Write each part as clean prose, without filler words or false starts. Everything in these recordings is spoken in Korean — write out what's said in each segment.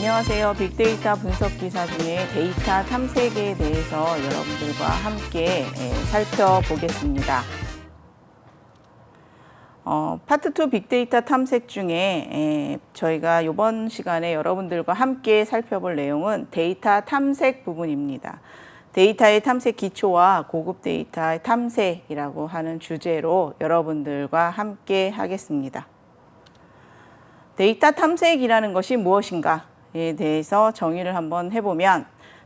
안녕하세요. 빅데이터 분석 기사 중에 데이터 탐색에 대해서 여러분들과 함께 살펴보겠습니다. 파트 2 빅데이터 탐색 중에 저희가 이번 시간에 여러분들과 함께 살펴볼 내용은 데이터 탐색 부분입니다. 데이터의 탐색 기초와 고급 데이터의 탐색이라고 하는 주제로 여러분들과 함께 하겠습니다. 데이터 탐색이라는 것이 무엇인가에 대해서 정의를 한번 해보면,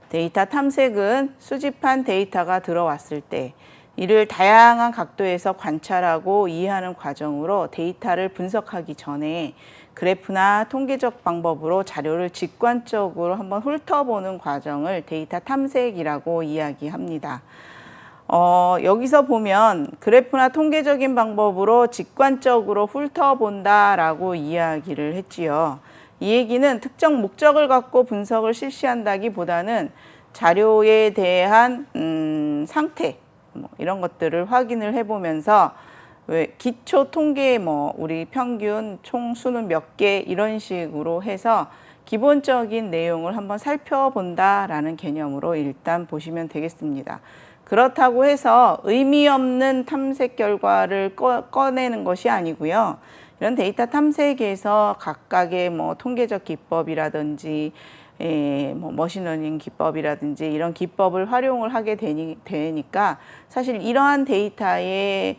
데이터 탐색은 수집한 데이터가 들어왔을 때 이를 다양한 각도에서 관찰하고 이해하는 과정으로 데이터를 분석하기 전에 그래프나 통계적 방법으로 자료를 직관적으로 한번 훑어보는 과정을 데이터 탐색이라고 이야기합니다. 여기서 보면 그래프나 통계적인 방법으로 직관적으로 훑어본다라고 이야기를 했지요. 이 얘기는 특정 목적을 갖고 분석을 실시한다기보다는 자료에 대한 상태, 이런 것들을 확인을 해보면서 기초 통계, 우리 평균 총 수는 몇 개, 이런 식으로 해서 기본적인 내용을 한번 살펴본다라는 개념으로 일단 보시면 되겠습니다. 그렇다고 해서 의미 없는 탐색 결과를 꺼내는 것이 아니고요. 이런 데이터 탐색에서 각각의 통계적 기법이라든지 머신러닝 기법이라든지 이런 기법을 활용을 하게 되니까 사실 이러한 데이터의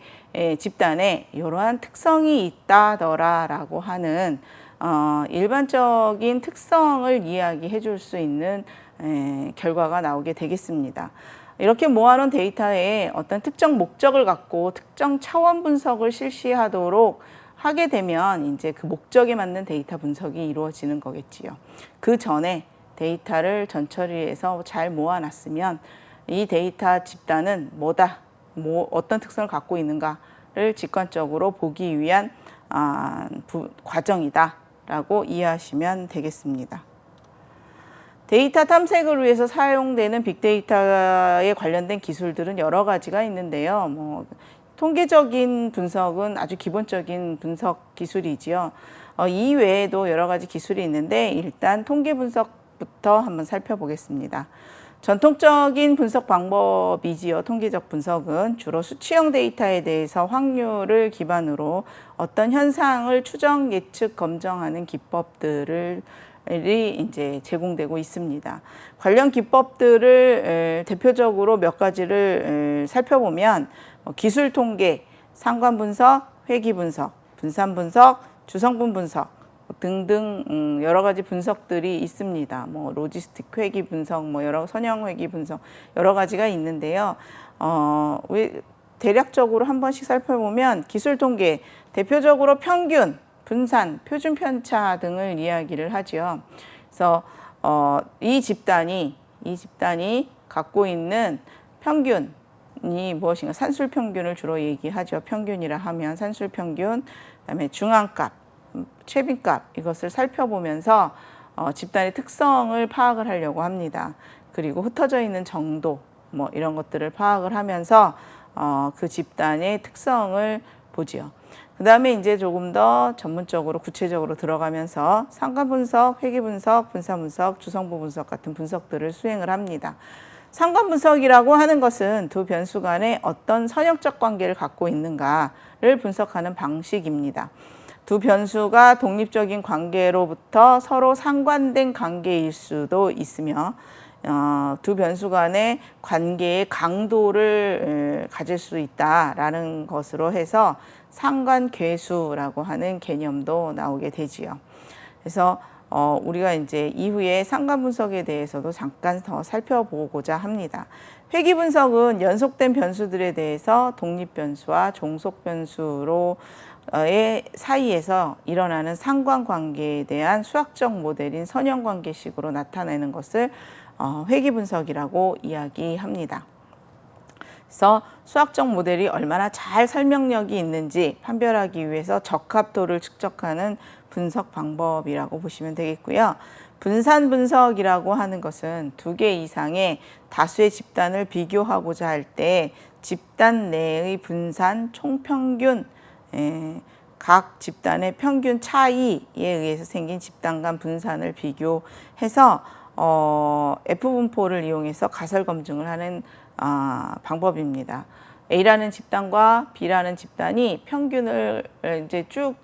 집단에 이러한 특성이 있다더라라고 하는 일반적인 특성을 이야기해 줄 수 있는 결과가 나오게 되겠습니다. 이렇게 모아놓은 데이터에 어떤 특정 목적을 갖고 특정 차원 분석을 실시하도록 하게 되면 이제 그 목적에 맞는 데이터 분석이 이루어지는 거겠지요. 그 전에 데이터를 전처리해서 잘 모아놨으면 이 데이터 집단은 어떤 특성을 갖고 있는가를 직관적으로 보기 위한 과정이다라고 이해하시면 되겠습니다. 데이터 탐색을 위해서 사용되는 빅데이터에 관련된 기술들은 여러 가지가 있는데요. 통계적인 분석은 아주 기본적인 분석 기술이지요. 이 외에도 여러 가지 기술이 있는데 일단 통계 분석부터 한번 살펴보겠습니다. 전통적인 분석 방법이지요. 통계적 분석은 주로 수치형 데이터에 대해서 확률을 기반으로 어떤 현상을 추정, 예측, 검증하는 기법들을 이제 제공되고 있습니다. 관련 기법들을 대표적으로 몇 가지를 살펴보면 기술 통계, 상관 분석, 회귀 분석, 분산 분석, 주성분 분석 등등 여러 가지 분석들이 있습니다. 로지스틱 회귀 분석, 여러 선형 회귀 분석 여러 가지가 있는데요. 대략적으로 한 번씩 살펴보면 기술 통계 대표적으로 평균, 분산, 표준 편차 등을 이야기를 하죠. 그래서 이 집단이 갖고 있는 평균이 무엇인가, 산술 평균을 주로 얘기하죠. 평균이라 하면 산술 평균, 그다음에 중앙값, 최빈값, 이것을 살펴보면서 집단의 특성을 파악을 하려고 합니다. 그리고 흩어져 있는 정도, 이런 것들을 파악을 하면서 그 집단의 특성을 보지요. 그 다음에 이제 조금 더 전문적으로 구체적으로 들어가면서 상관 분석, 회귀 분석, 분산 분석, 주성분 분석 같은 분석들을 수행을 합니다. 상관 분석이라고 하는 것은 두 변수 간에 어떤 선형적 관계를 갖고 있는가를 분석하는 방식입니다. 두 변수가 독립적인 관계로부터 서로 상관된 관계일 수도 있으며 두 변수 간의 관계의 강도를 가질 수 있다라는 것으로 해서 상관계수라고 하는 개념도 나오게 되지요. 그래서 우리가 이제 이후에 상관 분석에 대해서도 잠깐 더 살펴보고자 합니다. 회귀 분석은 연속된 변수들에 대해서 독립 변수와 종속 변수로의 사이에서 일어나는 상관관계에 대한 수학적 모델인 선형관계식으로 나타내는 것을 회귀 분석이라고 이야기합니다. 그래서 수학적 모델이 얼마나 잘 설명력이 있는지 판별하기 위해서 적합도를 측정하는 분석 방법이라고 보시면 되겠고요. 분산 분석이라고 하는 것은 두 개 이상의 다수의 집단을 비교하고자 할 때 집단 내의 분산 총평균 각 집단의 평균 차이에 의해서 생긴 집단 간 분산을 비교해서 F분포를 이용해서 가설 검증을 하는 방법입니다. A라는 집단과 B라는 집단이 평균을 이제 쭉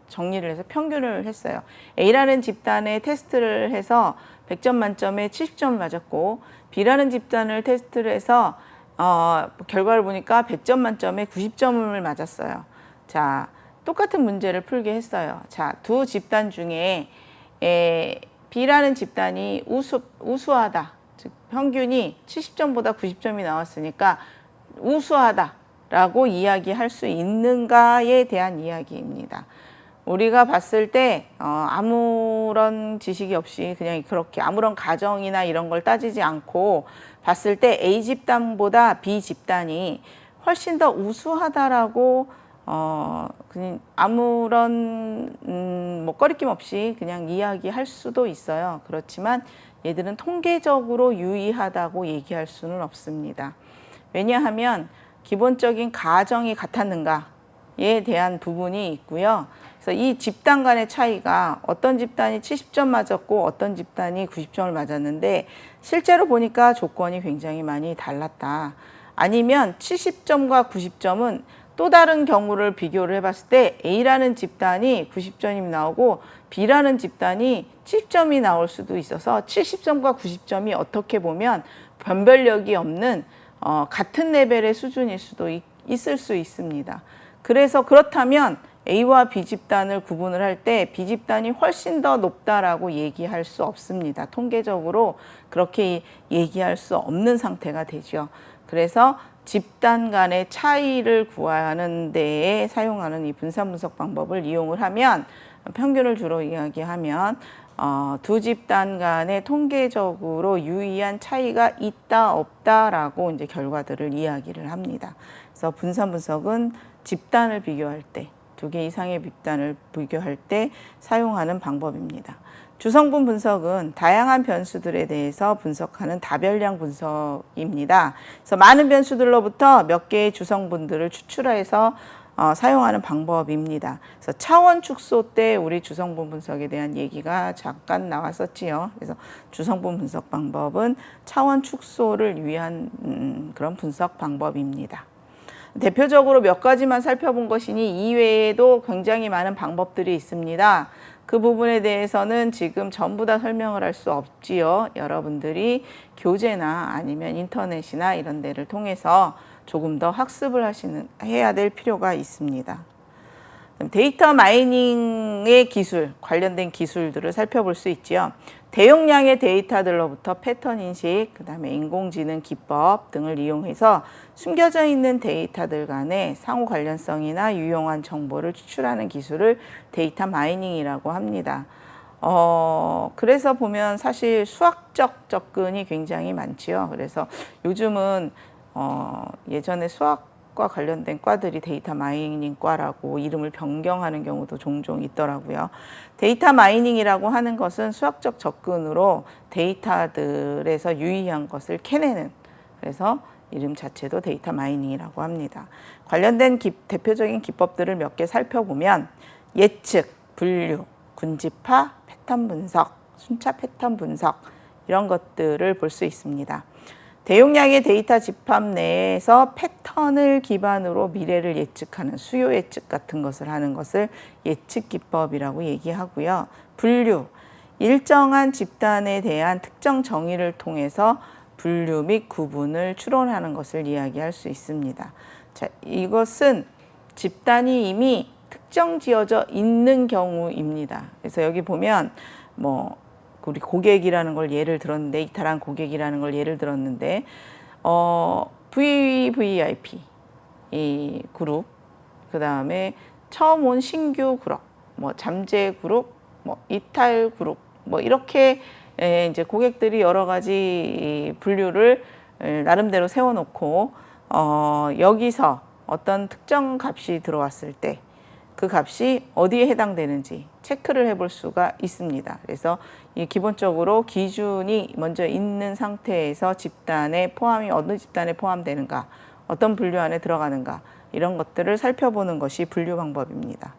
정리를 해서 평균을 했어요. A라는 집단에 테스트를 해서 100점 만점에 70점을 맞았고, B라는 집단을 테스트를 해서 결과를 보니까 100점 만점에 90점을 맞았어요. 자, 똑같은 문제를 풀게 했어요. 자, 두 집단 중에 B라는 집단이 우수하다. 즉 평균이 70점보다 90점이 나왔으니까 우수하다라고 이야기할 수 있는가에 대한 이야기입니다. 우리가 봤을 때 아무런 지식이 없이 그냥 그렇게 아무런 가정이나 이런 걸 따지지 않고 봤을 때 A 집단보다 B 집단이 훨씬 더 우수하다라고 그냥 아무런 뭐 꺼리낌 없이 그냥 이야기할 수도 있어요. 그렇지만 얘들은 통계적으로 유의하다고 얘기할 수는 없습니다. 왜냐하면 기본적인 가정이 같았는가에 대한 부분이 있고요. 그래서 이 집단 간의 차이가 어떤 집단이 70점 맞았고 어떤 집단이 90점을 맞았는데 실제로 보니까 조건이 굉장히 많이 달랐다. 아니면 70점과 90점은 또 다른 경우를 비교를 해봤을 때 A라는 집단이 90점이 나오고 B라는 집단이 70점이 나올 수도 있어서 70점과 90점이 어떻게 보면 변별력이 없는 같은 레벨의 수준일 수도 있을 수 있습니다. 그래서 그렇다면 A와 B 집단을 구분을 할 때 B 집단이 훨씬 더 높다라고 얘기할 수 없습니다. 통계적으로 그렇게 얘기할 수 없는 상태가 되죠. 그래서 집단 간의 차이를 구하는 데에 사용하는 이 분산 분석 방법을 이용을 하면 평균을 주로 이야기하면 두 집단 간에 통계적으로 유의한 차이가 있다 없다라고 이제 결과들을 이야기를 합니다. 그래서 분산 분석은 집단을 비교할 때, 두 개 이상의 집단을 비교할 때 사용하는 방법입니다. 주성분 분석은 다양한 변수들에 대해서 분석하는 다별량 분석입니다. 그래서 많은 변수들로부터 몇 개의 주성분들을 추출해서 사용하는 방법입니다. 그래서 차원 축소 때 우리 주성분 분석에 대한 얘기가 잠깐 나왔었지요. 그래서 주성분 분석 방법은 차원 축소를 위한 그런 분석 방법입니다. 대표적으로 몇 가지만 살펴본 것이니 이외에도 굉장히 많은 방법들이 있습니다. 그 부분에 대해서는 지금 전부 다 설명을 할 수 없지요. 여러분들이 교재나 아니면 인터넷이나 이런 데를 통해서 조금 더 학습을 해야 될 필요가 있습니다. 데이터 마이닝의 기술, 관련된 기술들을 살펴볼 수 있지요. 대용량의 데이터들로부터 패턴 인식, 그 다음에 인공지능 기법 등을 이용해서 숨겨져 있는 데이터들 간의 상호 관련성이나 유용한 정보를 추출하는 기술을 데이터 마이닝이라고 합니다. 그래서 보면 사실 수학적 접근이 굉장히 많지요. 그래서 요즘은 예전에 수학과 관련된 과들이 데이터 마이닝 과라고 이름을 변경하는 경우도 종종 있더라고요. 데이터 마이닝이라고 하는 것은 수학적 접근으로 데이터들에서 유의한 것을 캐내는, 그래서 이름 자체도 데이터 마이닝이라고 합니다. 관련된 대표적인 기법들을 몇 개 살펴보면 예측, 분류, 군집화, 패턴 분석, 순차 패턴 분석 이런 것들을 볼 수 있습니다. 대용량의 데이터 집합 내에서 패턴을 기반으로 미래를 예측하는 수요 예측 같은 것을 하는 것을 예측 기법이라고 얘기하고요. 분류, 일정한 집단에 대한 특정 정의를 통해서 분류 및 구분을 추론하는 것을 이야기할 수 있습니다. 자, 이것은 집단이 이미 특정 지어져 있는 경우입니다. 그래서 여기 보면 우리 고객이라는 걸 예를 들었는데, 데이터란 고객이라는 걸 예를 들었는데, VVIP 이 그룹, 그 다음에 처음 온 신규 그룹, 잠재 그룹, 이탈 그룹, 이렇게 이제 고객들이 여러 가지 분류를 나름대로 세워놓고 여기서 어떤 특정 값이 들어왔을 때 그 값이 어디에 해당되는지 체크를 해볼 수가 있습니다. 그래서 기본적으로 기준이 먼저 있는 상태에서 집단에 포함이 어느 집단에 포함되는가, 어떤 분류 안에 들어가는가 이런 것들을 살펴보는 것이 분류 방법입니다.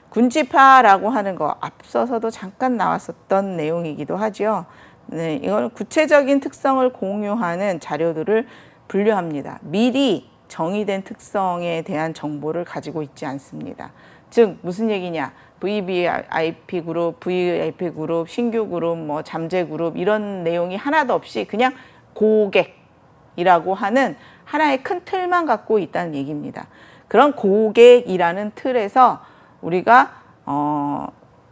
군집화라고 하는 거 앞서서도 잠깐 나왔었던 내용이기도 하죠. 네, 이건 구체적인 특성을 공유하는 자료들을 분류합니다. 미리 정의된 특성에 대한 정보를 가지고 있지 않습니다. 즉 무슨 얘기냐? VVIP 그룹, VIP 그룹, 신규 그룹, 뭐 잠재 그룹 이런 내용이 하나도 없이 그냥 고객이라고 하는 하나의 큰 틀만 갖고 있다는 얘기입니다. 그런 고객이라는 틀에서 우리가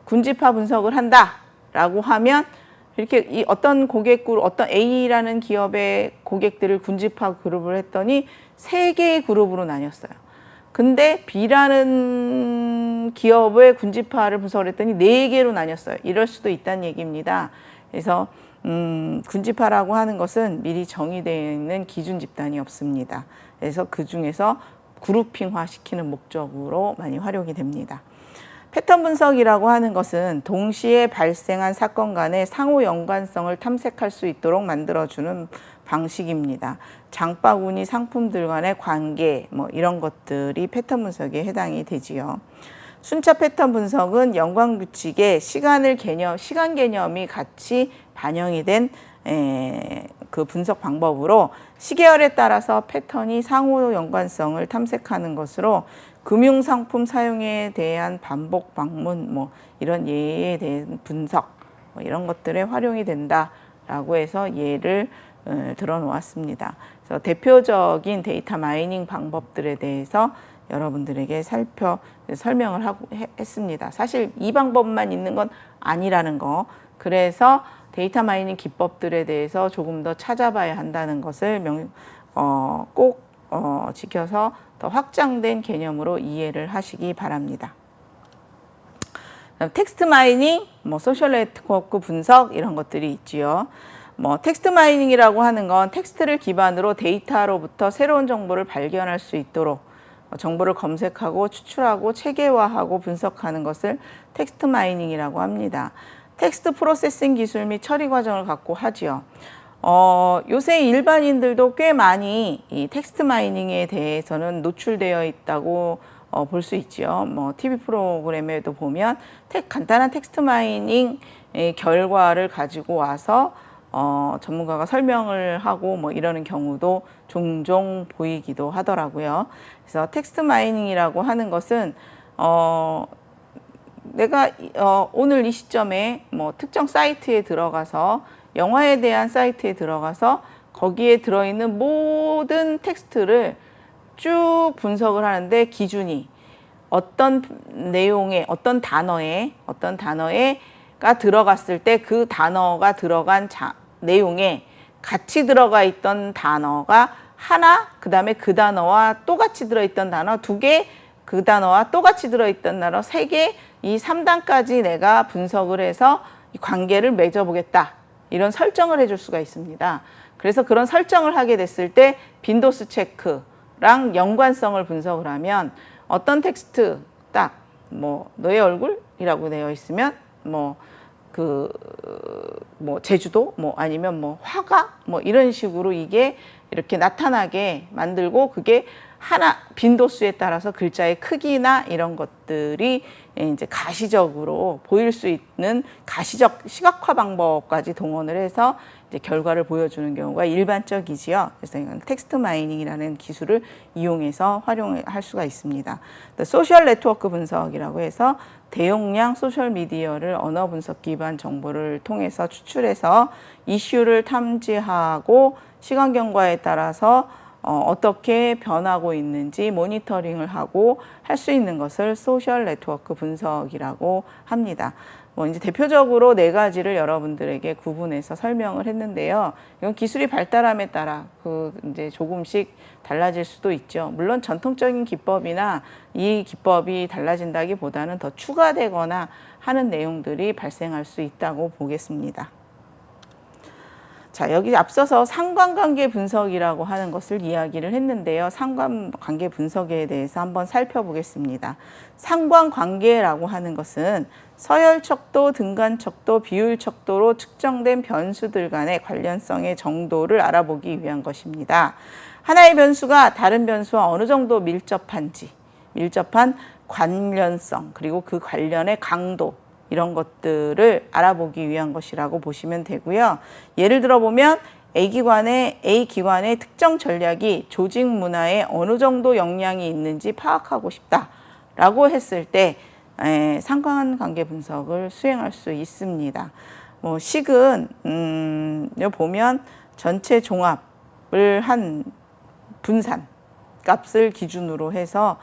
군집화 분석을 한다라고 하면 이렇게 이 어떤 고객 그룹, 어떤 A라는 기업의 고객들을 군집화 그룹을 했더니 3개의 그룹으로 나뉘었어요. 근데 B라는 기업의 군집화를 분석을 했더니 4개로 나뉘었어요. 이럴 수도 있다는 얘기입니다. 그래서 군집화라고 하는 것은 미리 정의되어 있는 기준 집단이 없습니다. 그래서 그 중에서 그룹핑화 시키는 목적으로 많이 활용이 됩니다. 패턴 분석이라고 하는 것은 동시에 발생한 사건 간의 상호 연관성을 탐색할 수 있도록 만들어주는 방식입니다. 장바구니 상품들 간의 관계 뭐 이런 것들이 패턴 분석에 해당이 되지요. 순차 패턴 분석은 연관 규칙에 시간 개념이 같이 반영이 된 그 분석 방법으로 시계열에 따라서 패턴이 상호 연관성을 탐색하는 것으로 금융상품 사용에 대한 반복 방문 뭐 이런 예에 대한 분석 뭐 이런 것들에 활용이 된다라고 해서 예를 들어 놓았습니다. 그래서 대표적인 데이터 마이닝 방법들에 대해서 여러분들에게 설명을 했습니다. 사실 이 방법만 있는 건 아니라는 거. 그래서 데이터 마이닝 기법들에 대해서 조금 더 찾아봐야 한다는 것을 꼭 지켜서 더 확장된 개념으로 이해를 하시기 바랍니다. 텍스트 마이닝, 뭐 소셜 네트워크 분석 이런 것들이 있지요. 뭐 텍스트 마이닝이라고 하는 건 텍스트를 기반으로 데이터로부터 새로운 정보를 발견할 수 있도록 정보를 검색하고 추출하고 체계화하고 분석하는 것을 텍스트 마이닝이라고 합니다. 텍스트 프로세싱 기술 및 처리 과정을 갖고 하지요. 요새 일반인들도 꽤 많이 이 텍스트 마이닝에 대해서는 노출되어 있다고 볼 수 있죠. 뭐 TV 프로그램에도 보면 간단한 텍스트 마이닝 결과를 가지고 와서 전문가가 설명을 하고 뭐 이러는 경우도 종종 보이기도 하더라고요. 그래서 텍스트 마이닝이라고 하는 것은 내가 오늘 이 시점에 뭐 특정 사이트에 들어가서 영화에 대한 사이트에 들어가서 거기에 들어있는 모든 텍스트를 쭉 분석을 하는데 기준이 어떤 내용에 어떤 단어에가 들어갔을 때 그 단어가 들어간 내용에 같이 들어가 있던 단어가 하나, 그 다음에 그 단어와 똑같이 들어있던 단어 2개, 그 단어와 똑같이 들어있던 단어 3개, 이 3단까지 내가 분석을 해서 이 관계를 맺어보겠다. 이런 설정을 해줄 수가 있습니다. 그래서 그런 설정을 하게 됐을 때 빈도수 체크랑 연관성을 분석을 하면 어떤 텍스트 딱 뭐 너의 얼굴이라고 되어 있으면 뭐 제주도 뭐 아니면 뭐 화가 뭐 이런 식으로 이게 이렇게 나타나게 만들고 그게 하나 빈도수에 따라서 글자의 크기나 이런 것들이 이제 가시적으로 보일 수 있는 가시적 시각화 방법까지 동원을 해서 이제 결과를 보여주는 경우가 일반적이지요. 그래서 이건 텍스트 마이닝이라는 기술을 이용해서 활용할 수가 있습니다. 소셜 네트워크 분석이라고 해서 대용량 소셜 미디어를 언어 분석 기반 정보를 통해서 추출해서 이슈를 탐지하고 시간 경과에 따라서 어떻게 변하고 있는지 모니터링을 하고 할 수 있는 것을 소셜 네트워크 분석이라고 합니다. 뭐 이제 대표적으로 4가지를 여러분들에게 구분해서 설명을 했는데요. 이건 기술이 발달함에 따라 이제 조금씩 달라질 수도 있죠. 물론 전통적인 기법이나 이 기법이 달라진다기보다는 더 추가되거나 하는 내용들이 발생할 수 있다고 보겠습니다. 자, 여기 앞서서 상관관계 분석이라고 하는 것을 이야기를 했는데요. 상관관계 분석에 대해서 한번 살펴보겠습니다. 상관관계라고 하는 것은 서열척도, 등간척도, 비율척도로 측정된 변수들 간의 관련성의 정도를 알아보기 위한 것입니다. 하나의 변수가 다른 변수와 어느 정도 밀접한 관련성 그리고 그 관련의 강도 이런 것들을 알아보기 위한 것이라고 보시면 되고요. 예를 들어 보면 A 기관의 특정 전략이 조직 문화에 어느 정도 영향이 있는지 파악하고 싶다라고 했을 때 상관관계 분석을 수행할 수 있습니다. 뭐 식은 여기 보면 전체 종합을 한 분산 값을 기준으로 해서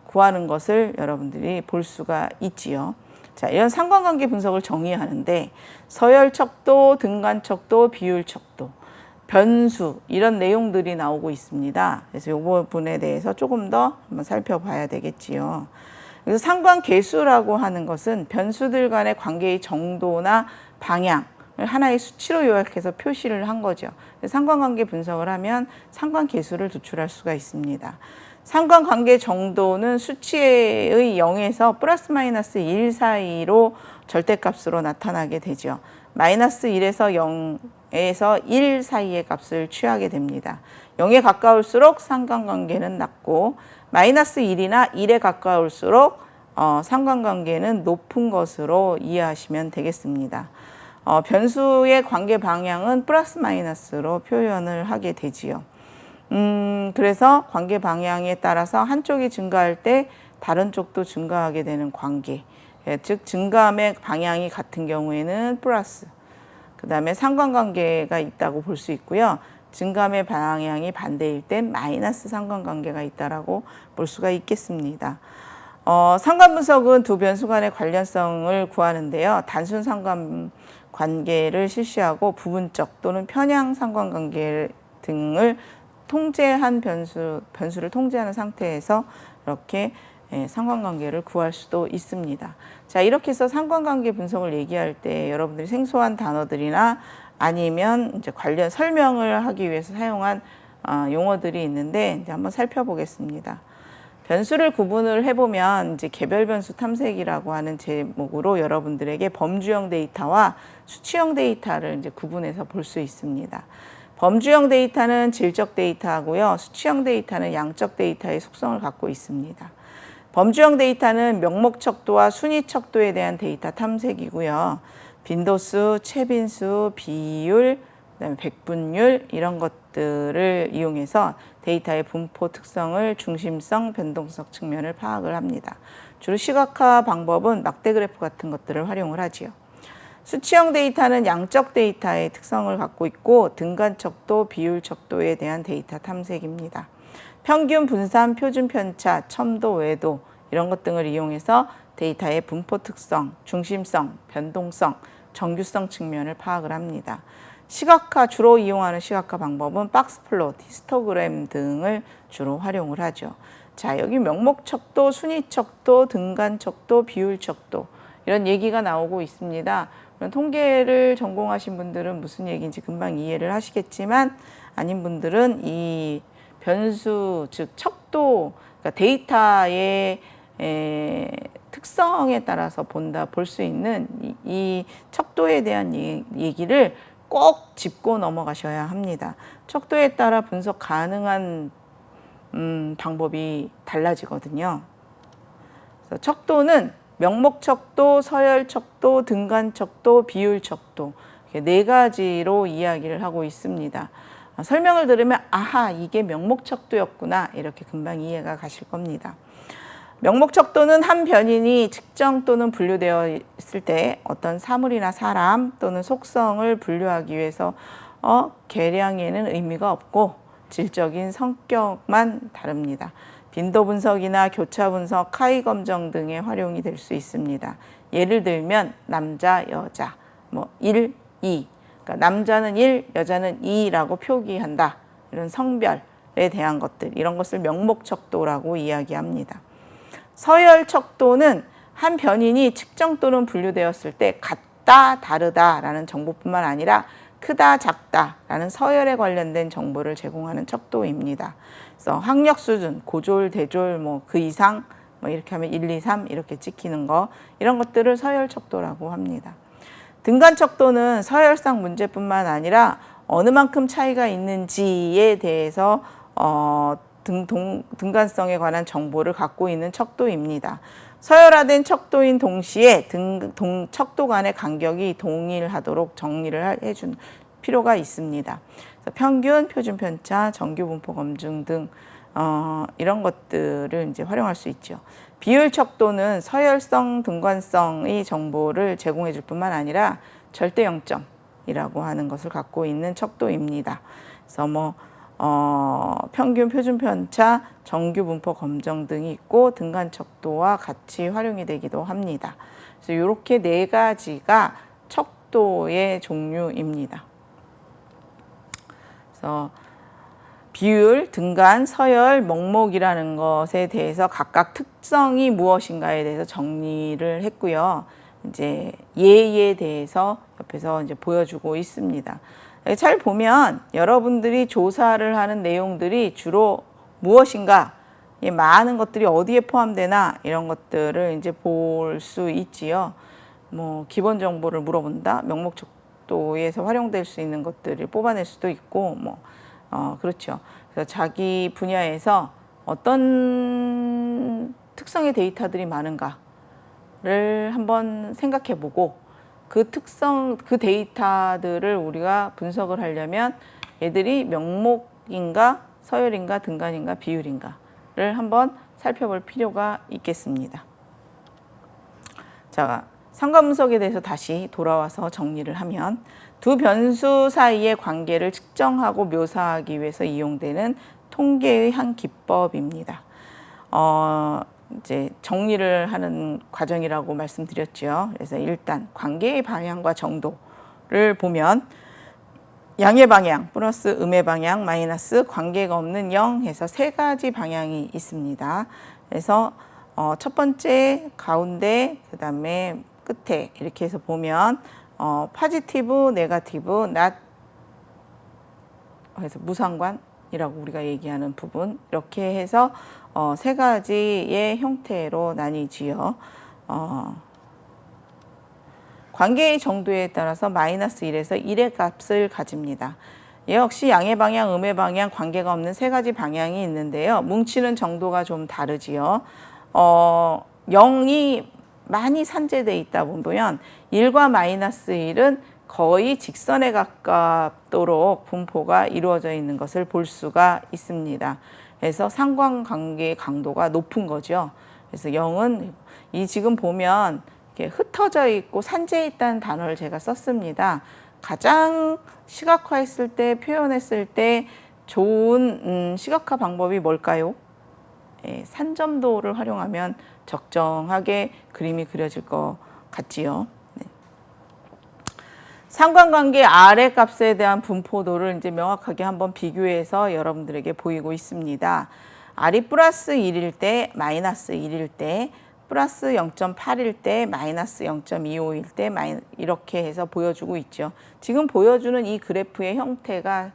구하는 것을 여러분들이 볼 수가 있지요. 자, 이런 상관관계 분석을 정의하는데 서열척도, 등간척도, 비율척도, 변수 이런 내용들이 나오고 있습니다. 그래서 이 부분에 대해서 조금 더 한번 살펴봐야 되겠지요. 그래서 상관계수라고 하는 것은 변수들 간의 관계의 정도나 방향을 하나의 수치로 요약해서 표시를 한 거죠. 상관관계 분석을 하면 상관계수를 도출할 수가 있습니다. 상관관계 정도는 수치의 0에서 플러스 마이너스 1 사이로 절대값으로 나타나게 되죠. 마이너스 1에서 0에서 1 사이의 값을 취하게 됩니다. 0에 가까울수록 상관관계는 낮고 마이너스 1이나 1에 가까울수록 상관관계는 높은 것으로 이해하시면 되겠습니다. 변수의 관계 방향은 플러스 마이너스로 표현을 하게 되지요. 그래서 관계 방향에 따라서 한쪽이 증가할 때 다른 쪽도 증가하게 되는 관계. 즉 증감의 방향이 같은 경우에는 플러스. 그 다음에 상관관계가 있다고 볼 수 있고요. 증감의 방향이 반대일 땐 마이너스 상관관계가 있다라고 볼 수가 있겠습니다. 상관분석은 두 변수 간의 관련성을 구하는데요. 단순 상관관계를 실시하고 부분적 또는 편향 상관관계 등을 통제한 변수를 통제하는 상태에서 이렇게 상관관계를 구할 수도 있습니다. 자, 이렇게 해서 상관관계 분석을 얘기할 때 여러분들이 생소한 단어들이나 아니면 이제 관련 설명을 하기 위해서 사용한 용어들이 있는데 이제 한번 살펴보겠습니다. 변수를 구분을 해보면 이제 개별 변수 탐색이라고 하는 제목으로 여러분들에게 범주형 데이터와 수치형 데이터를 이제 구분해서 볼 수 있습니다. 범주형 데이터는 질적 데이터고요. 수치형 데이터는 양적 데이터의 속성을 갖고 있습니다. 범주형 데이터는 명목 척도와 순위 척도에 대한 데이터 탐색이고요. 빈도수, 채빈수, 비율, 그다음에 백분율 이런 것들을 이용해서 데이터의 분포 특성을 중심성, 변동성 측면을 파악을 합니다. 주로 시각화 방법은 막대 그래프 같은 것들을 활용을 하지요. 수치형 데이터는 양적 데이터의 특성을 갖고 있고 등간 척도, 비율 척도에 대한 데이터 탐색입니다. 평균, 분산, 표준 편차, 첨도, 외도 이런 것 등을 이용해서 데이터의 분포 특성, 중심성, 변동성, 정규성 측면을 파악을 합니다. 시각화, 주로 이용하는 시각화 방법은 박스플롯, 히스토그램 등을 주로 활용을 하죠. 자, 여기 명목 척도, 순위 척도, 등간 척도, 비율 척도 이런 얘기가 나오고 있습니다. 통계를 전공하신 분들은 무슨 얘기인지 금방 이해를 하시겠지만 아닌 분들은 이 변수, 즉 척도, 그러니까 데이터의 특성에 따라서 볼 수 있는 이 척도에 대한 얘기를 꼭 짚고 넘어가셔야 합니다. 척도에 따라 분석 가능한 방법이 달라지거든요. 그래서 척도는 명목 척도, 서열 척도, 등간 척도, 비율 척도 이렇게 네 가지로 이야기를 하고 있습니다. 설명을 들으면 아하 이게 명목 척도였구나 이렇게 금방 이해가 가실 겁니다. 명목 척도는 한 변인이 측정 또는 분류되어 있을 때 어떤 사물이나 사람 또는 속성을 분류하기 위해서 계량에는 의미가 없고 질적인 성격만 다릅니다. 빈도 분석이나 교차 분석, 카이 검정 등의 활용이 될 수 있습니다. 예를 들면 남자, 여자, 1, 2. 그러니까 남자는 1, 여자는 2라고 표기한다. 이런 성별에 대한 것들, 이런 것을 명목 척도라고 이야기합니다. 서열 척도는 한 변인이 측정 또는 분류되었을 때 같다, 다르다라는 정보뿐만 아니라 크다, 작다라는 서열에 관련된 정보를 제공하는 척도입니다. 그래서 학력 수준, 고졸, 대졸, 그 이상, 이렇게 하면 1, 2, 3 이렇게 찍히는 거 이런 것들을 서열 척도라고 합니다. 등간 척도는 서열상 문제뿐만 아니라 어느 만큼 차이가 있는지에 대해서 등간성에 관한 정보를 갖고 있는 척도입니다. 서열화된 척도인 동시에 척도 간의 간격이 동일하도록 정리를 해준 필요가 있습니다. 그래서 평균, 표준 편차, 정규 분포 검증 등 이런 것들을 이제 활용할 수 있죠. 비율 척도는 서열성, 등간성의 정보를 제공해 줄 뿐만 아니라 절대 0점이라고 하는 것을 갖고 있는 척도입니다. 그래서 평균, 표준 편차, 정규 분포 검정 등이 있고 등간 척도와 같이 활용이 되기도 합니다. 그래서 이렇게 네 가지가 척도의 종류입니다. 그래서 비율, 등간, 서열, 먹목이라는 것에 대해서 각각 특성이 무엇인가에 대해서 정리를 했고요. 이제 예에 대해서 옆에서 이제 보여주고 있습니다. 잘 보면 여러분들이 조사를 하는 내용들이 주로 무엇인가, 많은 것들이 어디에 포함되나 이런 것들을 이제 볼 수 있지요. 기본 정보를 물어본다, 명목 척도에서 활용될 수 있는 것들을 뽑아낼 수도 있고, 그렇죠. 그래서 자기 분야에서 어떤 특성의 데이터들이 많은가를 한번 생각해보고 그 데이터들을 우리가 분석을 하려면 얘들이 명목인가, 서열인가, 등간인가, 비율인가를 한번 살펴볼 필요가 있겠습니다. 자, 상관분석에 대해서 다시 돌아와서 정리를 하면 두 변수 사이의 관계를 측정하고 묘사하기 위해서 이용되는 통계의 한 기법입니다. 이제 정리를 하는 과정이라고 말씀드렸죠. 그래서 일단 관계의 방향과 정도를 보면 양의 방향 플러스 음의 방향 마이너스 관계가 없는 0 해서 세 가지 방향이 있습니다. 그래서 첫 번째, 가운데, 그 다음에 끝에 이렇게 해서 보면 포지티브, 네거티브, not 해서 무상관이라고 우리가 얘기하는 부분, 이렇게 해서 세 가지의 형태로 나뉘지요. 관계의 정도에 따라서 마이너스 1에서 1의 값을 가집니다. 역시 양의 방향, 음의 방향, 관계가 없는 세 가지 방향이 있는데요. 뭉치는 정도가 좀 다르지요. 0이 많이 산재되어 있다 보면 1과 마이너스 1은 거의 직선에 가깝도록 분포가 이루어져 있는 것을 볼 수가 있습니다. 그래서 상관관계의 강도가 높은 거죠. 그래서 0은 지금 보면 이렇게 흩어져 있고 산재해 있다는 단어를 제가 썼습니다. 가장 시각화했을 때, 표현했을 때 좋은 시각화 방법이 뭘까요? 산점도를 활용하면 적정하게 그림이 그려질 것 같지요. 네. 상관관계 아래 값에 대한 분포도를 이제 명확하게 한번 비교해서 여러분들에게 보이고 있습니다. R이 플러스 1일 때, 마이너스 1일 때, 플러스 0.8일 때, 마이너스 0.25일 때, 이렇게 해서 보여주고 있죠. 지금 보여주는 이 그래프의 형태가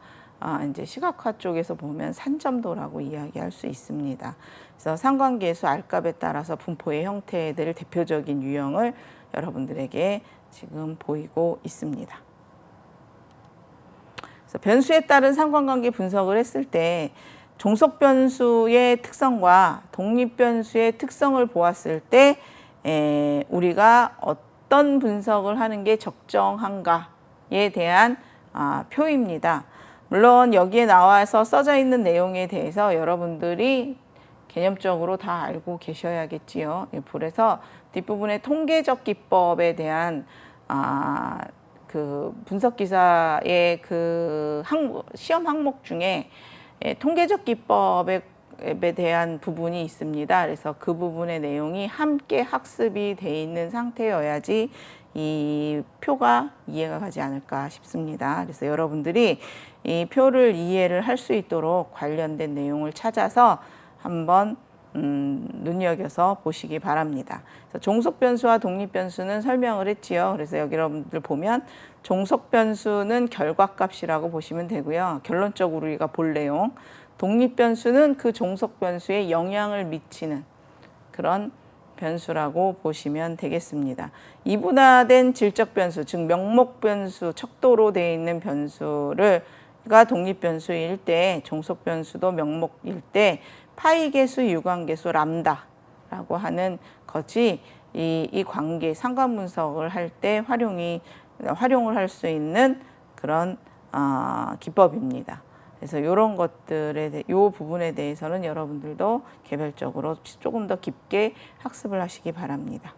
이제 시각화 쪽에서 보면 산점도라고 이야기할 수 있습니다. 그래서 상관계수 R값에 따라서 분포의 형태들 대표적인 유형을 여러분들에게 지금 보이고 있습니다. 그래서 변수에 따른 상관관계 분석을 했을 때 종속 변수의 특성과 독립 변수의 특성을 보았을 때 우리가 어떤 분석을 하는 게 적정한가에 대한 표입니다. 물론 여기에 나와서 써져 있는 내용에 대해서 여러분들이 개념적으로 다 알고 계셔야겠지요. 그래서 뒷부분에 통계적 기법에 대한 그 분석 기사의 그 시험 항목 중에 통계적 기법에 대한 부분이 있습니다. 그래서 그 부분의 내용이 함께 학습이 돼 있는 상태여야지 이 표가 이해가 가지 않을까 싶습니다. 그래서 여러분들이 이 표를 이해를 할 수 있도록 관련된 내용을 찾아서 한번 눈여겨서 보시기 바랍니다. 그래서 종속 변수와 독립 변수는 설명을 했지요. 그래서 여기 여러분들 보면 종속 변수는 결과값이라고 보시면 되고요. 결론적으로 우리가 볼 내용. 독립 변수는 그 종속 변수에 영향을 미치는 그런 변수라고 보시면 되겠습니다. 이분화된 질적 변수, 즉 명목 변수, 척도로 되어 있는 변수를 가 독립변수일 때, 종속변수도 명목일 때 파이계수, 유관계수, 람다라고 하는 것이 이 관계 상관분석을 할 때 활용을 할 수 있는 그런 기법입니다. 그래서 이런 것들에 이 부분에 대해서는 여러분들도 개별적으로 조금 더 깊게 학습을 하시기 바랍니다.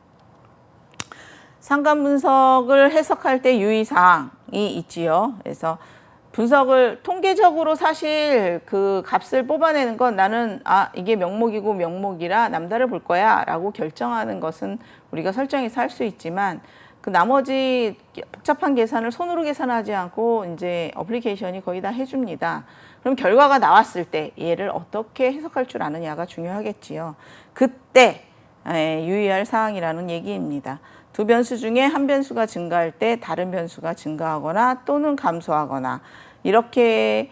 상관분석을 해석할 때 유의사항이 있지요. 그래서 분석을 통계적으로 사실 그 값을 뽑아내는 건 나는 이게 명목이고 명목이라 남다를 볼 거야 라고 결정하는 것은 우리가 설정해서 할 수 있지만 그 나머지 복잡한 계산을 손으로 계산하지 않고 이제 어플리케이션이 거의 다 해줍니다. 그럼 결과가 나왔을 때 얘를 어떻게 해석할 줄 아느냐가 중요하겠지요. 그때 유의할 사항이라는 얘기입니다. 두 변수 중에 한 변수가 증가할 때 다른 변수가 증가하거나 또는 감소하거나 이렇게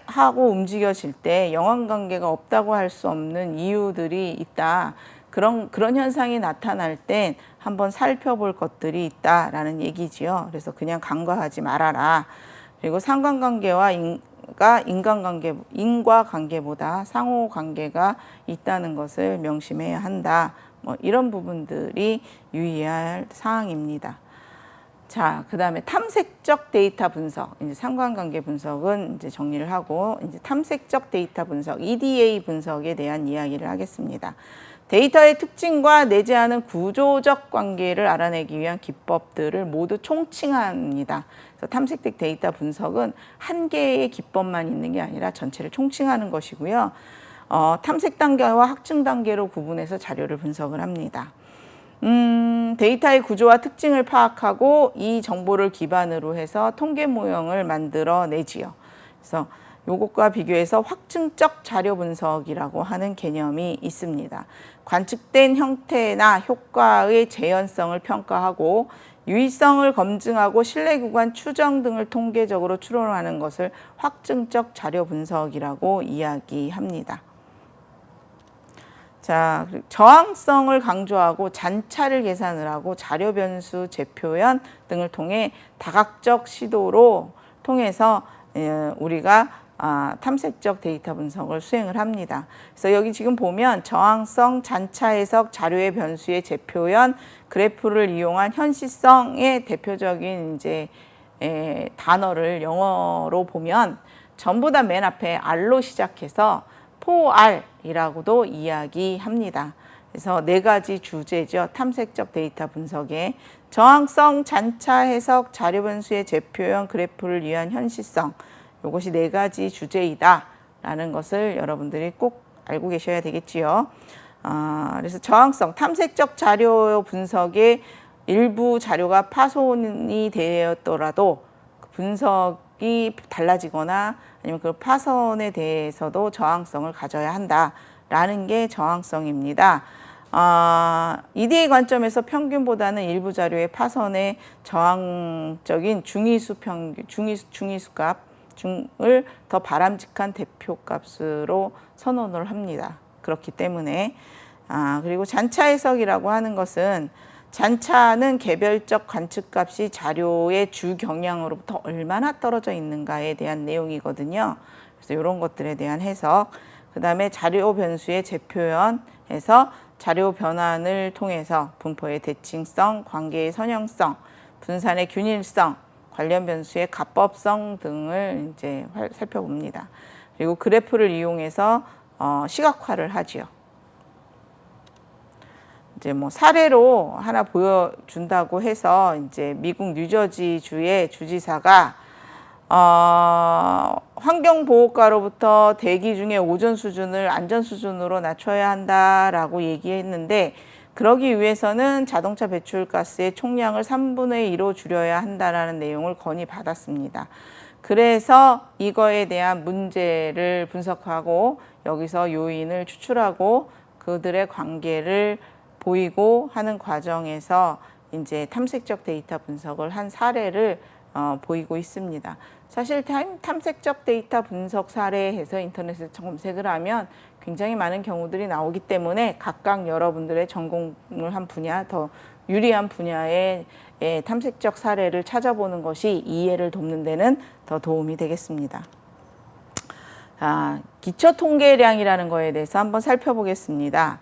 하고 움직여질 때 영환관계가 없다고 할 수 없는 이유들이 있다. 그런 현상이 나타날 땐 한번 살펴볼 것들이 있다라는 얘기지요. 그래서 그냥 간과하지 말아라. 그리고 상관관계와 인과관계보다 상호관계가 있다는 것을 명심해야 한다. 뭐 이런 부분들이 유의해야 할 사항입니다. 자, 그 다음에 탐색적 데이터 분석, 이제 상관관계 분석은 이제 정리를 하고, 이제 탐색적 데이터 분석, EDA 분석에 대한 이야기를 하겠습니다. 데이터의 특징과 내재하는 구조적 관계를 알아내기 위한 기법들을 모두 총칭합니다. 그래서 탐색적 데이터 분석은 한 개의 기법만 있는 게 아니라 전체를 총칭하는 것이고요. 탐색 단계와 확증 단계로 구분해서 자료를 분석을 합니다. 데이터의 구조와 특징을 파악하고 이 정보를 기반으로 해서 통계 모형을 만들어 내지요. 그래서 요것과 비교해서 확증적 자료 분석이라고 하는 개념이 있습니다. 관측된 형태나 효과의 재현성을 평가하고 유의성을 검증하고 신뢰 구간 추정 등을 통계적으로 추론하는 것을 확증적 자료 분석이라고 이야기합니다. 자, 저항성을 강조하고 잔차를 계산을 하고 자료 변수 재표현 등을 통해 다각적 시도로 통해서 우리가 탐색적 데이터 분석을 수행을 합니다. 그래서 여기 지금 보면 저항성, 잔차 해석, 자료의 변수의 재표현, 그래프를 이용한 현시성의 대표적인 이제 단어를 영어로 보면 전부 다 맨 앞에 R로 시작해서 4R이라고도 이야기합니다. 그래서 네 가지 주제죠. 탐색적 데이터 분석에 저항성, 잔차 해석, 자료 변수의 재표현, 그래프를 위한 현시성, 이것이 네 가지 주제이다 라는 것을 여러분들이 꼭 알고 계셔야 되겠지요. 그래서 저항성, 탐색적 자료 분석의 일부 자료가 파손이 되었더라도 분석이 달라지거나 아니면 그 파손에 대해서도 저항성을 가져야 한다라는 게 저항성입니다. EDA 관점에서 평균보다는 일부 자료의 파손에 저항적인 중위수값 을 더 바람직한 대표값으로 선언을 합니다. 그렇기 때문에 그리고 잔차 해석이라고 하는 것은 잔차는 개별적 관측값이 자료의 주 경향으로부터 얼마나 떨어져 있는가에 대한 내용이거든요. 그래서 이런 것들에 대한 해석, 그 다음에 자료 변수의 재표현에서 자료 변환을 통해서 분포의 대칭성, 관계의 선형성, 분산의 균일성, 관련 변수의 가법성 등을 이제 살펴봅니다. 그리고 그래프를 이용해서 시각화를 하지요. 이제 뭐 사례로 하나 보여준다고 해서 이제 미국 뉴저지주의 주지사가 환경보호과로부터 대기 중에 오존 수준을 안전 수준으로 낮춰야 한다라고 얘기했는데 그러기 위해서는 자동차 배출가스의 총량을 3분의 2로 줄여야 한다라는 내용을 건의받았습니다. 그래서 이거에 대한 문제를 분석하고 여기서 요인을 추출하고 그들의 관계를 보이고 하는 과정에서 이제 탐색적 데이터 분석을 한 사례를 보이고 있습니다. 사실 탐색적 데이터 분석 사례해서 인터넷에 검색을 하면 굉장히 많은 경우들이 나오기 때문에 각각 여러분들의 전공을 한 분야, 더 유리한 분야의 탐색적 사례를 찾아보는 것이 이해를 돕는 데는 더 도움이 되겠습니다. 기초 통계량이라는 거에 대해서 한번 살펴보겠습니다.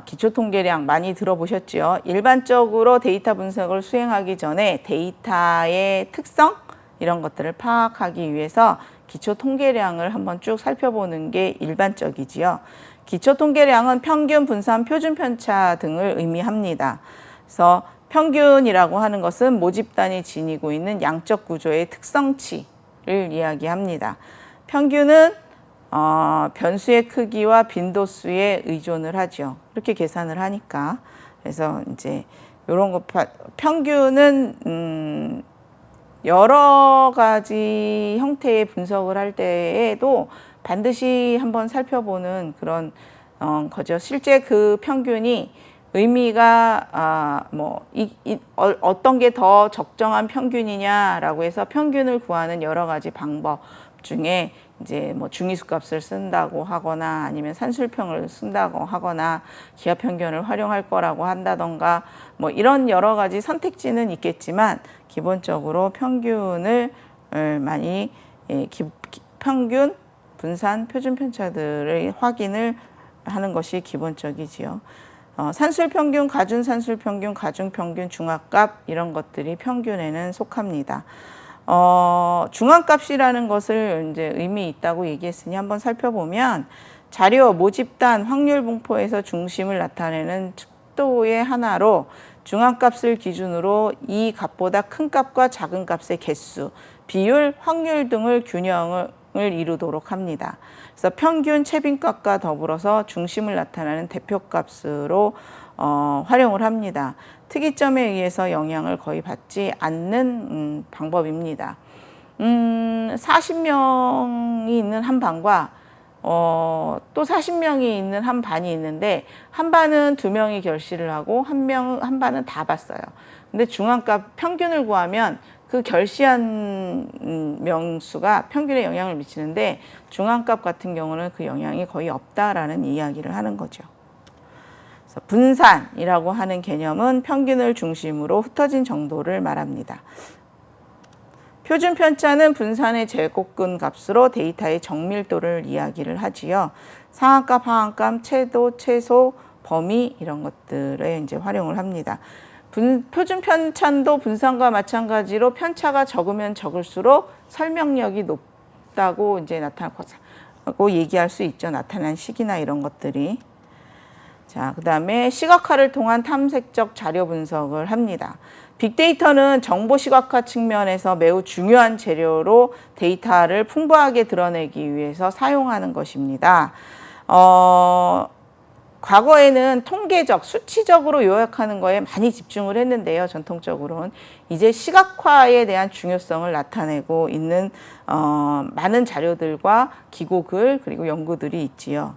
기초 통계량 많이 들어보셨죠? 일반적으로 데이터 분석을 수행하기 전에 데이터의 특성 이런 것들을 파악하기 위해서 기초 통계량을 한번 쭉 살펴보는 게 일반적이지요. 기초 통계량은 평균, 분산, 표준 편차 등을 의미합니다. 그래서 평균이라고 하는 것은 모집단이 지니고 있는 양적 구조의 특성치를 이야기합니다. 평균은 변수의 크기와 빈도수에 의존을 하죠. 그렇게 계산을 하니까. 그래서 이제 이런 거 평균은 여러 가지 형태의 분석을 할 때에도 반드시 한번 살펴보는 그런 거죠. 실제 그 평균이 의미가 어떤 게 더 적정한 평균이냐라고 해서 평균을 구하는 여러 가지 방법 중에 이제 뭐 중위수 값을 쓴다고 하거나 아니면 산술평을 쓴다고 하거나 기하 편견을 활용할 거라고 한다던가 뭐 이런 여러 가지 선택지는 있겠지만 기본적으로 평균을 많이 평균, 분산, 표준 편차들의 확인을 하는 것이 기본적이지요. 산술평균, 가중산술평균, 가중평균, 중앙값 이런 것들이 평균에는 속합니다. 중앙값이라는 것을 이제 의미 있다고 얘기했으니 한번 살펴보면 자료, 모집단, 확률 분포에서 중심을 나타내는 측도의 하나로 중앙값을 기준으로 이 값보다 큰 값과 작은 값의 개수, 비율, 확률 등을 균형을 이루도록 합니다. 그래서 평균, 최빈값과 더불어서 중심을 나타내는 대표값으로 활용을 합니다. 특이점에 의해서 영향을 거의 받지 않는 방법입니다. 40명이 있는 한 반과 또 40명이 있는 한 반이 있는데 한 반은 2명이 결시를 하고 한 반은 다 봤어요. 근데 중앙값 평균을 구하면 그 결시한 명수가 평균에 영향을 미치는데 중앙값 같은 경우는 그 영향이 거의 없다라는 이야기를 하는 거죠. 그래서 분산이라고 하는 개념은 평균을 중심으로 흩어진 정도를 말합니다. 표준 편차는 분산의 제곱근 값으로 데이터의 정밀도를 이야기를 하지요. 상한값, 하한값, 채도, 채소, 범위 이런 것들에 이제 활용을 합니다. 표준 편차도 분산과 마찬가지로 편차가 적으면 적을수록 설명력이 높다고 이제 나타나고 얘기할 수 있죠. 나타난 시기나 이런 것들이. 자, 그다음에 시각화를 통한 탐색적 자료 분석을 합니다. 빅데이터는 정보 시각화 측면에서 매우 중요한 재료로 데이터를 풍부하게 드러내기 위해서 사용하는 것입니다. 과거에는 통계적, 수치적으로 요약하는 거에 많이 집중을 했는데요. 전통적으로는 이제 시각화에 대한 중요성을 나타내고 있는 많은 자료들과 기고글 그리고 연구들이 있지요.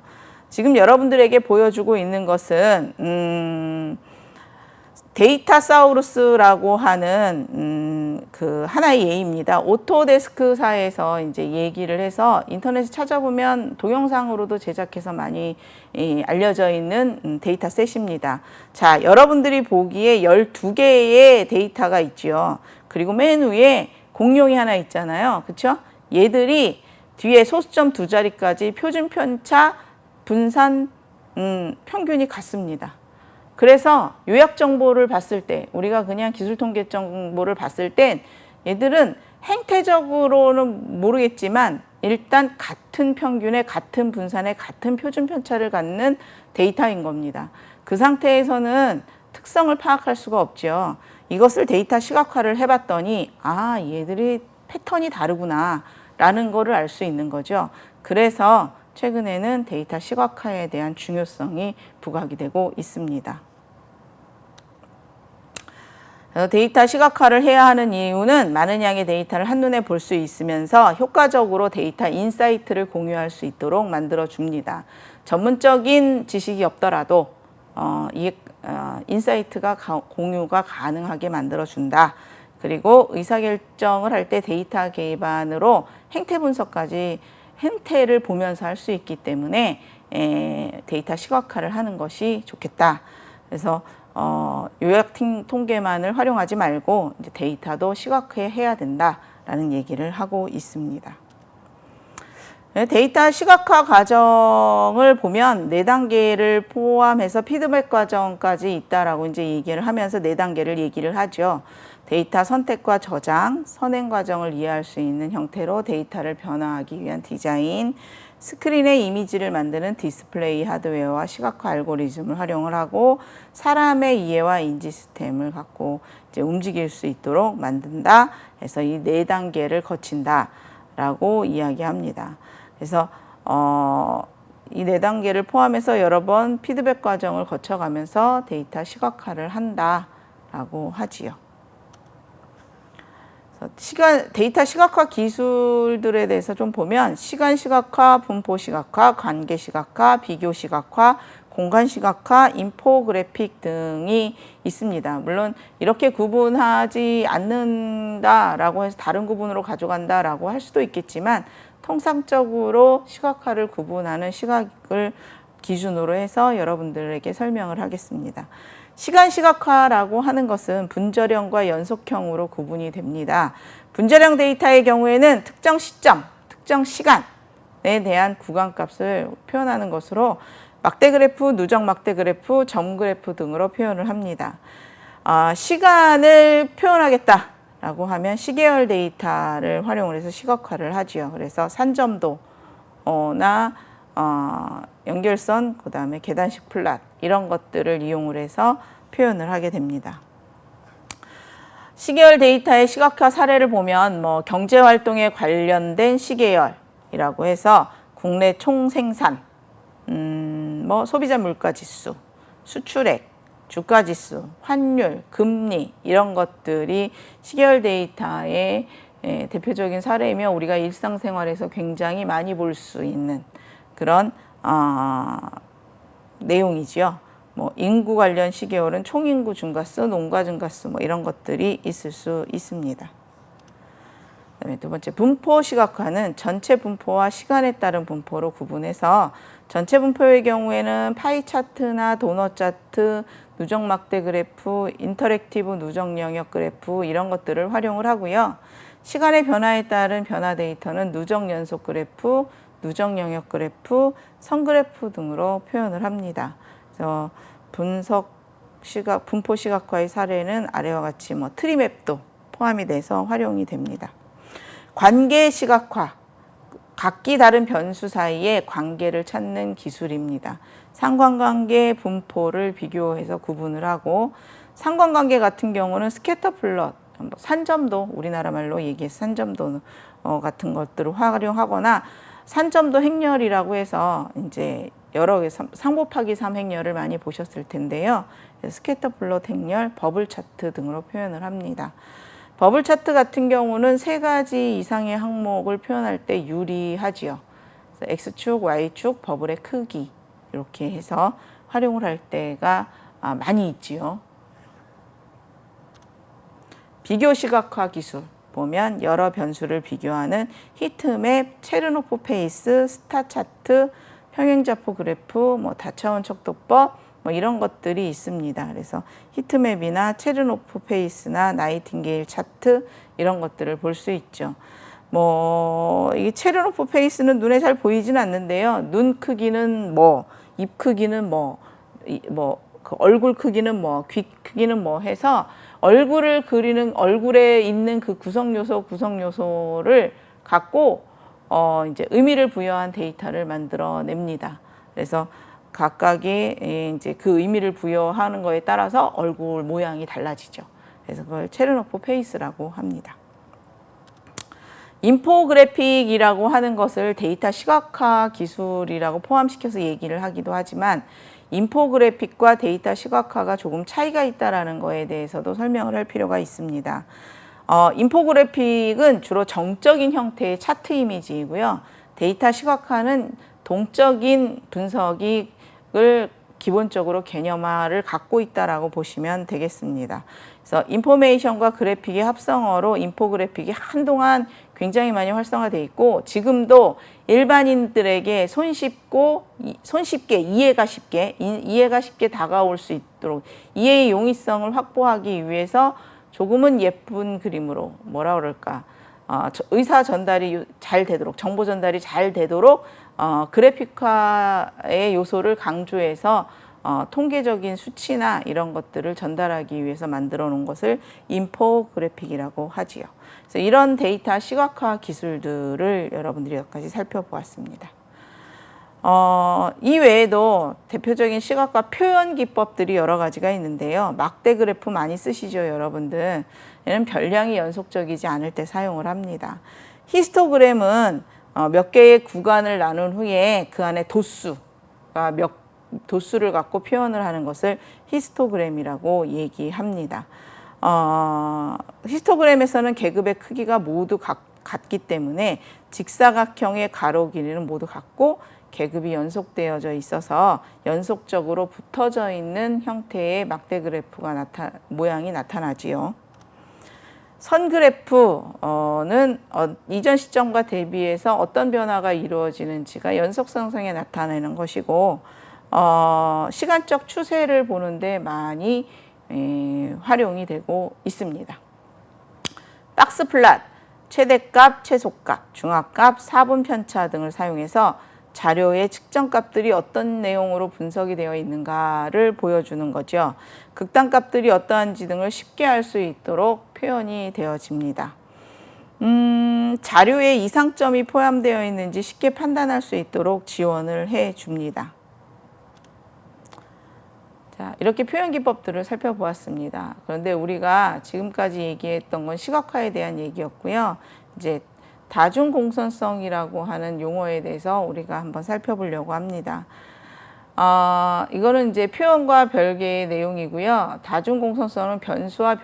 지금 여러분들에게 보여주고 있는 것은 데이터사우루스라고 하는 그 하나의 예입니다. 오토데스크사에서 이제 얘기를 해서 인터넷에 찾아보면 동영상으로도 제작해서 많이 알려져 있는 데이터셋입니다. 자, 여러분들이 보기에 12개의 데이터가 있죠. 그리고 맨 위에 공룡이 하나 있잖아요. 그렇죠? 얘들이 뒤에 소수점 2자리까지 표준 편차, 분산, 평균이 같습니다. 그래서 요약 정보를 봤을 때 우리가 그냥 기술 통계 정보를 봤을 땐 얘들은 행태적으로는 모르겠지만 일단 같은 평균에 같은 분산에 같은 표준 편차를 갖는 데이터인 겁니다. 그 상태에서는 특성을 파악할 수가 없죠. 이것을 데이터 시각화를 해봤더니 얘들이 패턴이 다르구나 라는 거를 알 수 있는 거죠. 그래서 최근에는 데이터 시각화에 대한 중요성이 부각이 되고 있습니다. 데이터 시각화를 해야 하는 이유는 많은 양의 데이터를 한눈에 볼 수 있으면서 효과적으로 데이터 인사이트를 공유할 수 있도록 만들어줍니다. 전문적인 지식이 없더라도 인사이트가 공유가 가능하게 만들어준다. 그리고 의사결정을 할 때 데이터 기반으로 행태 분석까지 행태를 보면서 할 수 있기 때문에 데이터 시각화를 하는 것이 좋겠다. 그래서 요약 통계만을 활용하지 말고 이제 데이터도 시각화해야 된다라는 얘기를 하고 있습니다. 데이터 시각화 과정을 보면 4단계를 포함해서 피드백 과정까지 있다라고 이제 얘기를 하면서 4단계를 얘기를 하죠. 데이터 선택과 저장, 선행 과정을 이해할 수 있는 형태로 데이터를 변화하기 위한 디자인, 스크린에 이미지를 만드는 디스플레이 하드웨어와 시각화 알고리즘을 활용을 하고 사람의 이해와 인지 시스템을 갖고 이제 움직일 수 있도록 만든다. 해서 이 4단계를 거친다라고 이야기합니다. 그래서 이 4단계를 포함해서 여러 번 피드백 과정을 거쳐가면서 데이터 시각화를 한다라고 하지요. 데이터 시각화 기술들에 대해서 좀 보면 시간 시각화, 분포 시각화, 관계 시각화, 비교 시각화, 공간 시각화, 인포그래픽 등이 있습니다. 물론 이렇게 구분하지 않는다라고 해서 다른 구분으로 가져간다라고 할 수도 있겠지만 통상적으로 시각화를 구분하는 시각을 기준으로 해서 여러분들에게 설명을 하겠습니다. 시간 시각화라고 하는 것은 분절형과 연속형으로 구분이 됩니다. 분절형 데이터의 경우에는 특정 시점, 특정 시간에 대한 구간값을 표현하는 것으로 막대 그래프, 누적 막대 그래프, 점 그래프 등으로 표현을 합니다. 시간을 표현하겠다라고 하면 시계열 데이터를 활용을 해서 시각화를 하지요. 그래서 산점도나 연결선, 그 다음에 계단식 플랫 이런 것들을 이용을 해서 표현을 하게 됩니다. 시계열 데이터의 시각화 사례를 보면 경제활동에 관련된 시계열이라고 해서 국내 총생산, 소비자 물가지수, 수출액, 주가지수, 환율, 금리 이런 것들이 시계열 데이터의 대표적인 사례이며 우리가 일상생활에서 굉장히 많이 볼 수 있는 그런 내용이지요. 인구 관련 시계열은 총인구 증가수, 농가 증가수 이런 것들이 있을 수 있습니다. 그다음에 두 번째 분포 시각화는 전체 분포와 시간에 따른 분포로 구분해서 전체 분포의 경우에는 파이 차트나 도넛 차트, 누적 막대 그래프, 인터랙티브 누적 영역 그래프 이런 것들을 활용을 하고요. 시간의 변화에 따른 변화 데이터는 누적 연속 그래프, 누적 영역 그래프, 선 그래프 등으로 표현을 합니다. 그래서 분포 시각화의 사례는 아래와 같이 트리맵도 포함이 돼서 활용이 됩니다. 관계 시각화, 각기 다른 변수 사이의 관계를 찾는 기술입니다. 상관관계, 분포를 비교해서 구분을 하고 상관관계 같은 경우는 스캐터 플롯, 산점도 우리나라 말로 얘기해서 산점도 같은 것들을 활용하거나 산점도 행렬이라고 해서 이제 여러 개 3 곱하기 3 행렬을 많이 보셨을 텐데요. 스캐터 플롯 행렬, 버블 차트 등으로 표현을 합니다. 버블 차트 같은 경우는 3가지 이상의 항목을 표현할 때 유리하지요. X축, Y축, 버블의 크기 이렇게 해서 활용을 할 때가 많이 있지요. 비교 시각화 기술 보면 여러 변수를 비교하는 히트맵, 체르노프 페이스, 스타 차트, 평행좌표 그래프, 다차원 척도법 이런 것들이 있습니다. 그래서 히트맵이나 체르노프 페이스나 나이팅게일 차트 이런 것들을 볼 수 있죠. 이 체르노프 페이스는 눈에 잘 보이지는 않는데요. 눈 크기는 입 크기는 그 얼굴 크기는 귀 크기는 해서 얼굴을 그리는 얼굴에 있는 그 구성 요소를 갖고 이제 의미를 부여한 데이터를 만들어냅니다. 그래서 각각의 이제 그 의미를 부여하는 거에 따라서 얼굴 모양이 달라지죠. 그래서 그걸 체르노프 페이스라고 합니다. 인포그래픽이라고 하는 것을 데이터 시각화 기술이라고 포함시켜서 얘기를 하기도 하지만 인포그래픽과 데이터 시각화가 조금 차이가 있다는 거에 대해서도 설명을 할 필요가 있습니다. 인포그래픽은 주로 정적인 형태의 차트 이미지이고요. 데이터 시각화는 동적인 분석을 기본적으로 개념화를 갖고 있다라고 보시면 되겠습니다. 그래서 인포메이션과 그래픽의 합성어로 인포그래픽이 한동안 굉장히 많이 활성화되어 있고 지금도 일반인들에게 손쉽게 이해가 쉽게 다가올 수 있도록 이해의 용이성을 확보하기 위해서 조금은 예쁜 그림으로 뭐라 그럴까 의사 전달이 잘 되도록 정보 전달이 잘 되도록 그래픽화의 요소를 강조해서 통계적인 수치나 이런 것들을 전달하기 위해서 만들어 놓은 것을 인포그래픽이라고 하지요. 그래서 이런 데이터 시각화 기술들을 여러분들이 여기까지 살펴보았습니다. 이 외에도 대표적인 시각화 표현 기법들이 여러 가지가 있는데요. 막대 그래프 많이 쓰시죠, 여러분들. 얘는 별량이 연속적이지 않을 때 사용을 합니다. 히스토그램은 몇 개의 구간을 나눈 후에 그 안에 도수를 갖고 표현을 하는 것을 히스토그램이라고 얘기합니다. 히스토그램에서는 계급의 크기가 모두 같기 때문에 직사각형의 가로 길이는 모두 같고 계급이 연속되어져 있어서 연속적으로 붙어져 있는 형태의 막대 그래프가 모양이 나타나지요. 선 그래프는 이전 시점과 대비해서 어떤 변화가 이루어지는지가 연속성상에 나타내는 것이고 시간적 추세를 보는데 많이 활용이 되고 있습니다. 박스 플랫, 최대값, 최소값, 중압값, 4분 편차 등을 사용해서 자료의 측정값들이 어떤 내용으로 분석이 되어 있는가를 보여주는 거죠. 극단값들이 어떠한지 등을 쉽게 알 수 있도록 표현이 되어집니다. 자료에 이상점이 포함되어 있는지 쉽게 판단할 수 있도록 지원을 해줍니다. 자, 이렇게 표현 기법들을 살펴보았습니다. 그런데 우리가 지금까지 얘기했던 건 시각화에 대한 얘기였고요. 이제 다중공선성이라고 하는 용어에 대해서 우리가 한번 살펴보려고 합니다. 이거는 이제 표현과 별개의 내용이고요. 다중공선성은 변수와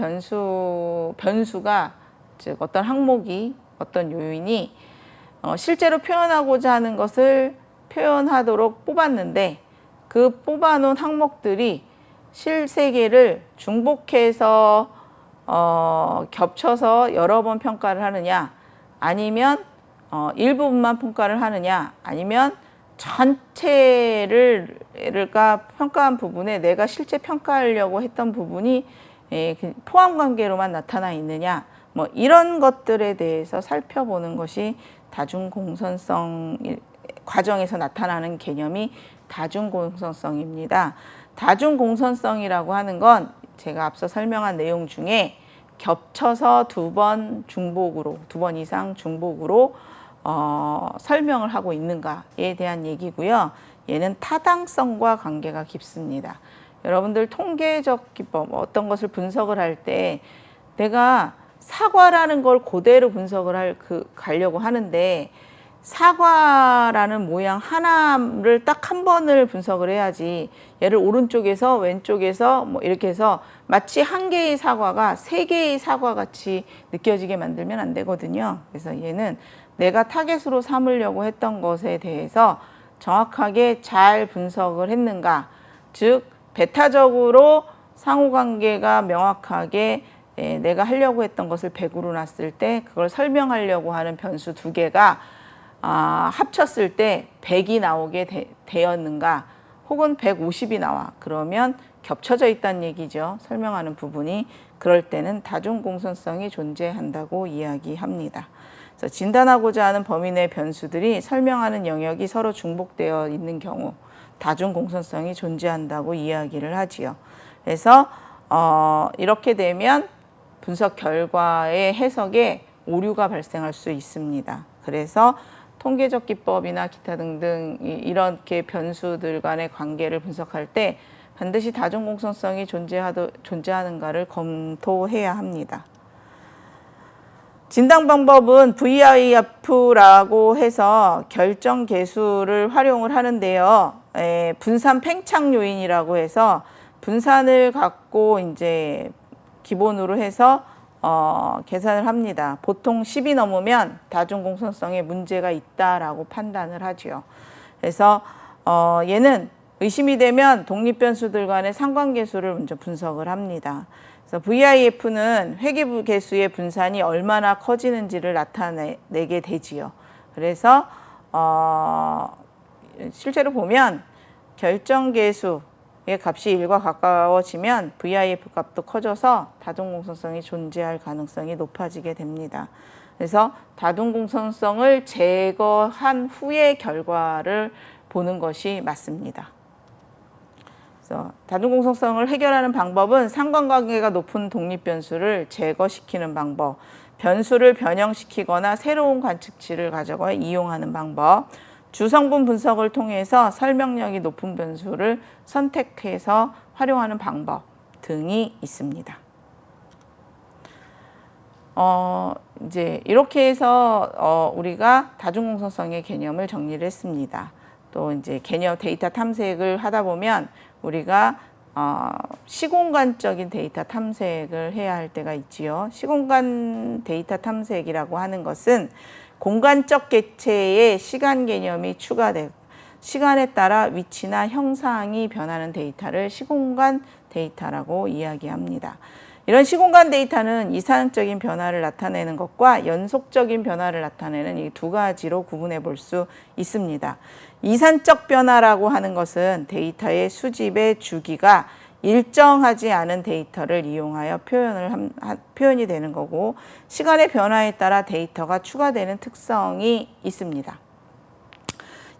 변수가 즉 어떤 항목이 어떤 요인이 실제로 표현하고자 하는 것을 표현하도록 뽑았는데 그 뽑아놓은 항목들이 실세계를 중복해서 겹쳐서 여러 번 평가를 하느냐 아니면 일부분만 평가를 하느냐 아니면 전체를 평가한 부분에 내가 실제 평가하려고 했던 부분이 포함관계로만 나타나 있느냐 뭐 이런 것들에 대해서 살펴보는 것이 다중공선성 과정에서 나타나는 개념이 다중공선성입니다. 다중공선성이라고 하는 건 제가 앞서 설명한 내용 중에 겹쳐서 두 번 이상 중복으로 설명을 하고 있는가에 대한 얘기고요. 얘는 타당성과 관계가 깊습니다. 여러분들 통계적 기법, 어떤 것을 분석을 할 때 내가 사과라는 걸 그대로 분석을 가려고 하는데 사과라는 모양 하나를 딱 한 번을 분석을 해야지 얘를 오른쪽에서 왼쪽에서 뭐 이렇게 해서 마치 한 개의 사과가 세 개의 사과 같이 느껴지게 만들면 안 되거든요. 그래서 얘는 내가 타겟으로 삼으려고 했던 것에 대해서 정확하게 잘 분석을 했는가, 즉 배타적으로 상호관계가 명확하게 내가 하려고 했던 것을 100으로 놨을 때 그걸 설명하려고 하는 변수 두 개가 합쳤을 때 100이 나오게 되었는가 혹은 150이 나와 그러면 겹쳐져 있다는 얘기죠. 설명하는 부분이. 그럴 때는 다중공선성이 존재한다고 이야기합니다. 그래서 진단하고자 하는 범위 내 변수들이 설명하는 영역이 서로 중복되어 있는 경우 다중공선성이 존재한다고 이야기를 하지요. 그래서 이렇게 되면 분석 결과의 해석에 오류가 발생할 수 있습니다. 그래서 통계적 기법이나 기타 등등 이렇게 변수들 간의 관계를 분석할 때 반드시 다중공선성이 존재하는가를 검토해야 합니다. 진단 방법은 VIF라고 해서 결정 계수를 활용을 하는데요. 분산 팽창 요인이라고 해서 분산을 갖고 이제 기본으로 해서 계산을 합니다. 보통 10이 넘으면 다중공선성에 문제가 있다라고 판단을 하죠. 그래서 얘는 의심이 되면 독립변수들 간의 상관계수를 먼저 분석을 합니다. 그래서 VIF는 회귀 개수의 분산이 얼마나 커지는지를 나타내게 되지요. 그래서 실제로 보면 결정 개수의 값이 1과 가까워지면 VIF 값도 커져서 다중공선성이 존재할 가능성이 높아지게 됩니다. 그래서 다중공선성을 제거한 후의 결과를 보는 것이 맞습니다. 그래서 다중공선성을 해결하는 방법은 상관관계가 높은 독립변수를 제거시키는 방법, 변수를 변형시키거나 새로운 관측치를 가져가 이용하는 방법, 주성분 분석을 통해서 설명력이 높은 변수를 선택해서 활용하는 방법 등이 있습니다. 이제 이렇게 해서 우리가 다중공선성의 개념을 정리를 했습니다. 또 이제 개념 데이터 탐색을 하다 보면 우리가 시공간적인 데이터 탐색을 해야 할 때가 있지요. 시공간 데이터 탐색이라고 하는 것은 공간적 객체의 시간 개념이 추가되고 시간에 따라 위치나 형상이 변하는 데이터를 시공간 데이터라고 이야기합니다. 이런 시공간 데이터는 이상적인 변화를 나타내는 것과 연속적인 변화를 나타내는 이 두 가지로 구분해 볼 수 있습니다. 이산적 변화라고 하는 것은 데이터의 수집의 주기가 일정하지 않은 데이터를 이용하여 표현이 되는 거고, 시간의 변화에 따라 데이터가 추가되는 특성이 있습니다.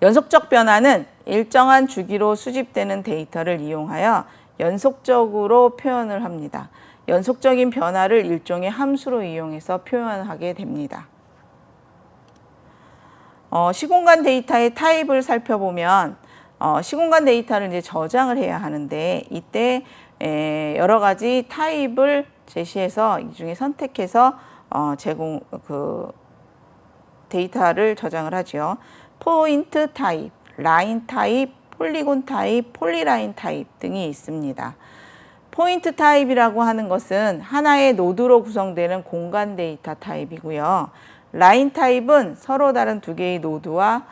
연속적 변화는 일정한 주기로 수집되는 데이터를 이용하여 연속적으로 표현을 합니다. 연속적인 변화를 일종의 함수로 이용해서 표현하게 됩니다. 시공간 데이터의 타입을 살펴보면 시공간 데이터를 이제 저장을 해야 하는데, 이때 여러 가지 타입을 제시해서 이 중에 선택해서 데이터를 저장을 하죠. 포인트 타입, 라인 타입, 폴리곤 타입, 폴리라인 타입 등이 있습니다. 포인트 타입이라고 하는 것은 하나의 노드로 구성되는 공간 데이터 타입이고요. 라인 타입은 서로 다른 두 개의 노드와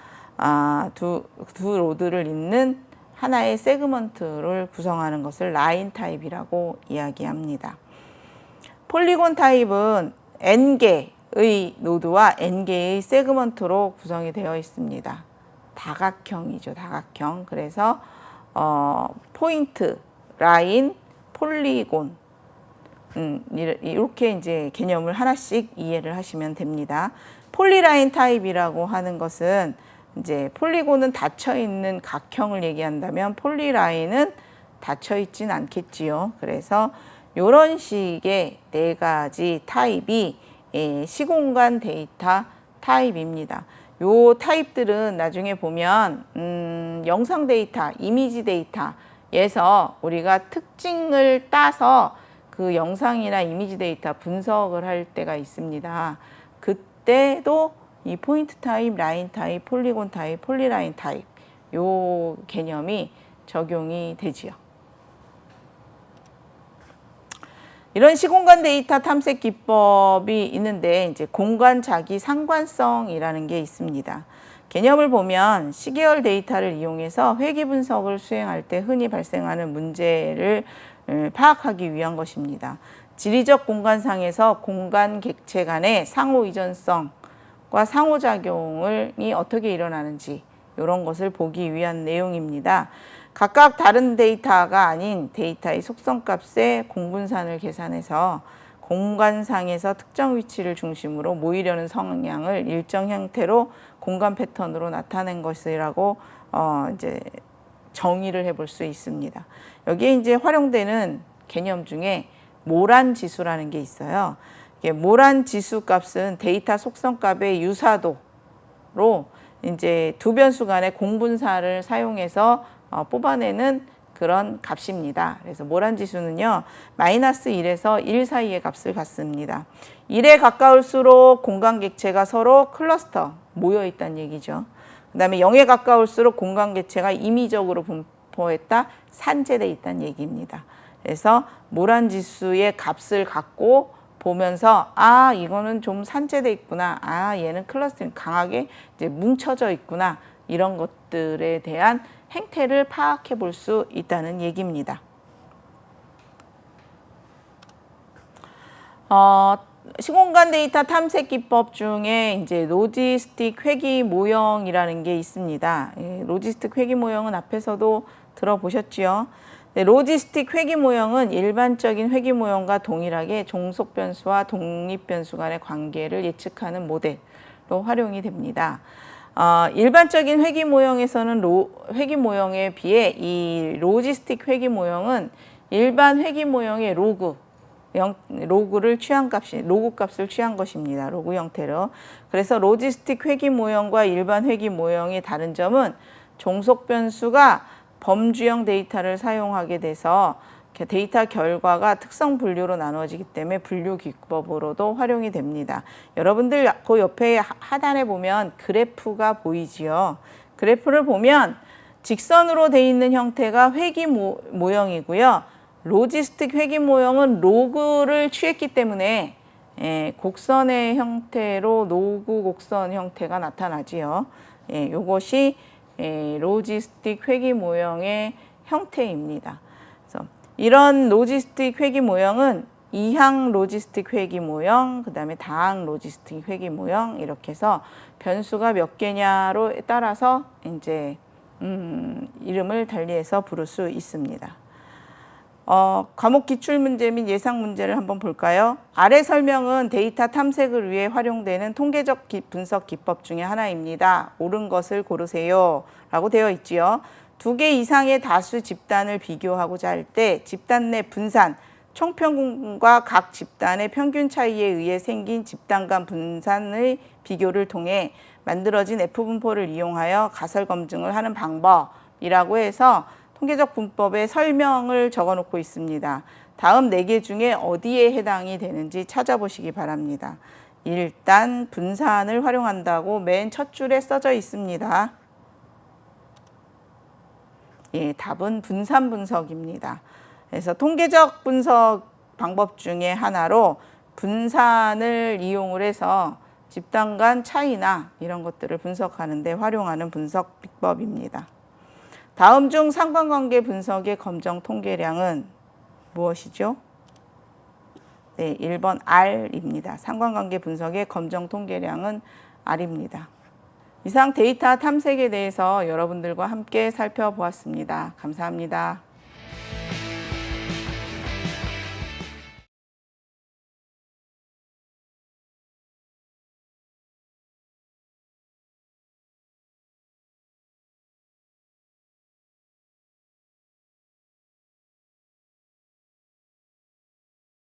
두 노드를 잇는 하나의 세그먼트를 구성하는 것을 라인 타입이라고 이야기합니다. 폴리곤 타입은 n개의 노드와 n개의 세그먼트로 구성이 되어 있습니다. 다각형이죠, 다각형. 그래서 포인트, 라인, 폴리곤 이렇게 이제 개념을 하나씩 이해를 하시면 됩니다. 폴리라인 타입이라고 하는 것은 이제 폴리곤은 닫혀 있는 각형을 얘기한다면 폴리라인은 닫혀 있진 않겠지요. 그래서 이런 식의 네 가지 타입이 시공간 데이터 타입입니다. 요 타입들은 나중에 보면 영상 데이터, 이미지 데이터에서 우리가 특징을 따서 그 영상이나 이미지 데이터 분석을 할 때가 있습니다. 그때도 이 포인트 타입, 라인 타입, 폴리곤 타입, 폴리라인 타입 요 개념이 적용이 되지요. 이런 시공간 데이터 탐색 기법이 있는데 이제 공간 자기 상관성이라는 게 있습니다. 개념을 보면 시계열 데이터를 이용해서 회귀 분석을 수행할 때 흔히 발생하는 문제를 파악하기 위한 것입니다. 지리적 공간상에서 공간 객체 간의 상호 이전성과 상호작용이 어떻게 일어나는지 이런 것을 보기 위한 내용입니다. 각각 다른 데이터가 아닌 데이터의 속성값의 공분산을 계산해서 공간상에서 특정 위치를 중심으로 모이려는 성향을 일정 형태로 공간 패턴으로 나타낸 것이라고 이제 정의를 해볼 수 있습니다. 여기에 이제 활용되는 개념 중에 모란 지수라는 게 있어요. 모란 지수 값은 데이터 속성 값의 유사도로 이제 두 변수 간의 공분사를 사용해서 뽑아내는 그런 값입니다. 그래서 모란 지수는요, -1에서 1 사이의 값을 갖습니다. 1에 가까울수록 공간 객체가 서로 클러스터 모여 있다는 얘기죠. 그 다음에 0에 가까울수록 공간 객체가 임의적으로 분포했다, 산재되어 있다는 얘기입니다. 그래서 모란 지수의 값을 갖고 보면서 이거는 좀 산재되어 있구나, 얘는 클러스터 강하게 이제 뭉쳐져 있구나, 이런 것들에 대한 행태를 파악해 볼 수 있다는 얘기입니다. 시공간 데이터 탐색 기법 중에 이제 로지스틱 회귀 모형이라는 게 있습니다. 로지스틱 회귀 모형은 앞에서도 들어보셨지요. 로지스틱 회귀 모형은 일반적인 회귀 모형과 동일하게 종속 변수와 독립 변수 간의 관계를 예측하는 모델로 활용이 됩니다. 일반적인 회귀 모형에서는 회귀 모형에 비해 이 로지스틱 회귀 모형은 일반 회귀 모형의 로그를 취한 값이 로그 값을 취한 것입니다. 로그 형태로. 그래서 로지스틱 회귀 모형과 일반 회귀 모형의 다른 점은 종속 변수가 범주형 데이터를 사용하게 돼서 데이터 결과가 특성 분류로 나누어지기 때문에 분류 기법으로도 활용이 됩니다. 여러분들 그 옆에 하단에 보면 그래프가 보이지요. 그래프를 보면 직선으로 돼 있는 형태가 회귀 모형이고요. 로지스틱 회귀 모형은 로그를 취했기 때문에 곡선의 형태로 로그 곡선 형태가 나타나지요. 이것이 로지스틱 회귀 모형의 형태입니다. 그래서 이런 로지스틱 회귀 모형은 이항 로지스틱 회귀 모형, 그 다음에 다항 로지스틱 회귀 모형 이렇게 해서 변수가 몇 개냐로 따라서 이제 이름을 달리해서 부를 수 있습니다. 과목 기출문제 및 예상 문제를 한번 볼까요? 아래 설명은 데이터 탐색을 위해 활용되는 통계적 분석 기법 중에 하나입니다. 옳은 것을 고르세요 라고 되어 있지요. 2개 이상의 다수 집단을 비교하고자 할 때 집단 내 분산, 총평균과 각 집단의 평균 차이에 의해 생긴 집단 간 분산의 비교를 통해 만들어진 F분포를 이용하여 가설 검증을 하는 방법이라고 해서 통계적 분법의 설명을 적어놓고 있습니다. 다음 4개 중에 어디에 해당이 되는지 찾아보시기 바랍니다. 일단 분산을 활용한다고 맨 첫 줄에 써져 있습니다. 답은 분산 분석입니다. 그래서 통계적 분석 방법 중에 하나로 분산을 이용을 해서 집단 간 차이나 이런 것들을 분석하는 데 활용하는 분석 비법입니다. 다음 중 상관관계 분석의 검정 통계량은 무엇이죠? 네, 1번 R입니다. 상관관계 분석의 검정 통계량은 R입니다. 이상 데이터 탐색에 대해서 여러분들과 함께 살펴보았습니다. 감사합니다.